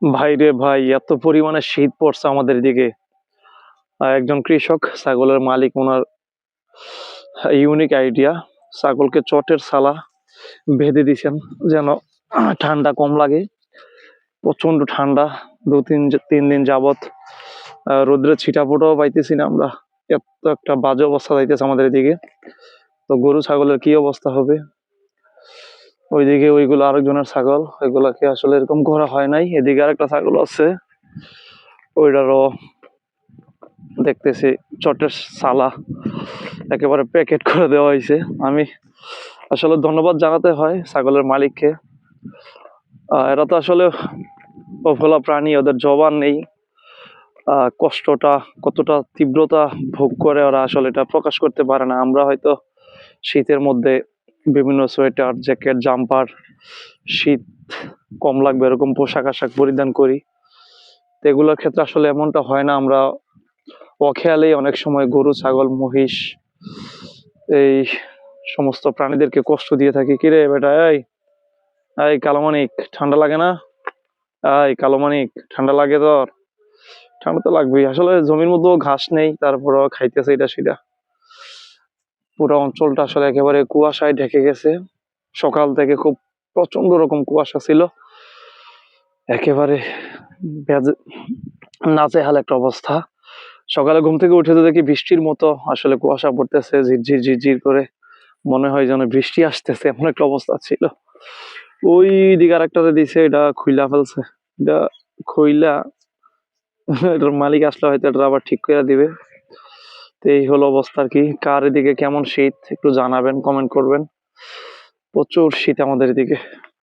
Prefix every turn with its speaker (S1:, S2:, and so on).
S1: ভাই রে ভাই, এত পরিমাণে শীত পড়ছে আমাদের দিকে। একজন কৃষক ছাগলের মালিক, ওনার ইউনিক আইডিয়া, ছাগলকে চটের ছালা বেঁধে দিছেন যেন ঠান্ডা কম লাগে। প্রচন্ড ঠান্ডা, 3 দিন যাবত রোদ্রের ছিটাফোঁটাও পাইতেছি না আমরা। এত একটা বাজে অবস্থা যাইতেছে আমাদের এদিকে। তো গরু ছাগলের কি অবস্থা হবে? ওইদিকে ওইগুলো আরেকজনের ছাগল, ওইগুলাকে আসলে এরকম করা হয় নাই। এদিকে আরেকটা ছাগল আছে, ওইটারও দেখতেছি চটের সালা একেবারে প্যাকেট করে দেওয়া হয়েছে। আমি আসলে ধন্যবাদ জানাতে হয় ছাগলের মালিককে। এরা তো আসলে অবলা প্রাণী, ওদের জবান নেই। কষ্টটা কতটা তীব্রতা ভোগ করে ওরা আসলে এটা প্রকাশ করতে পারে না। আমরা হয়তো শীতের মধ্যে বিভিন্ন সোয়েটার, জ্যাকেট, জাম্পার, শীত কম লাগবে এরকম পোশাক আশাক পরিধান করি। তো এগুলোর ক্ষেত্রে আসলে এমনটা হয় না। আমরা অখেয়ালেই অনেক সময় গরু, ছাগল, মহিষ এই সমস্ত প্রাণীদেরকে কষ্ট দিয়ে থাকি। কিরে বেটা, এই এই কালোমানিক, ঠান্ডা লাগে না? এই কালোমানিক, ঠান্ডা লাগে তোর? ঠান্ডা তো লাগবেই। আসলে জমির মধ্যেও ঘাস নেই, তারপরও খাইতেছে এটা সেটা। পুরো অঞ্চলটা আসলে একেবারে কুয়াশায় ঢেকে গেছে। সকাল থেকে খুব প্রচন্ড রকম কুয়াশা ছিল, একেবারে নাজেহাল একটা অবস্থা। সকালে ঘুম থেকে উঠে তো দেখি বৃষ্টির মতো আসলে কুয়াশা পড়তেছে, ঝিরঝির ঝিরঝির করে। মনে হয় যেন বৃষ্টি আসতেছে, এমন একটা অবস্থা ছিল। ওই দিকে আরেকটা দিছে, এটা খুইলা ফেলছে। এটা খুইলা এটার মালিক আসলে হয়তো এটা আবার ঠিক করে দিবে। তো এই হলো অবস্থা আর কি। কার এদিকে কেমন শীত একটু জানাবেন, কমেন্ট করবেন। প্রচুর শীত আমাদের এদিকে।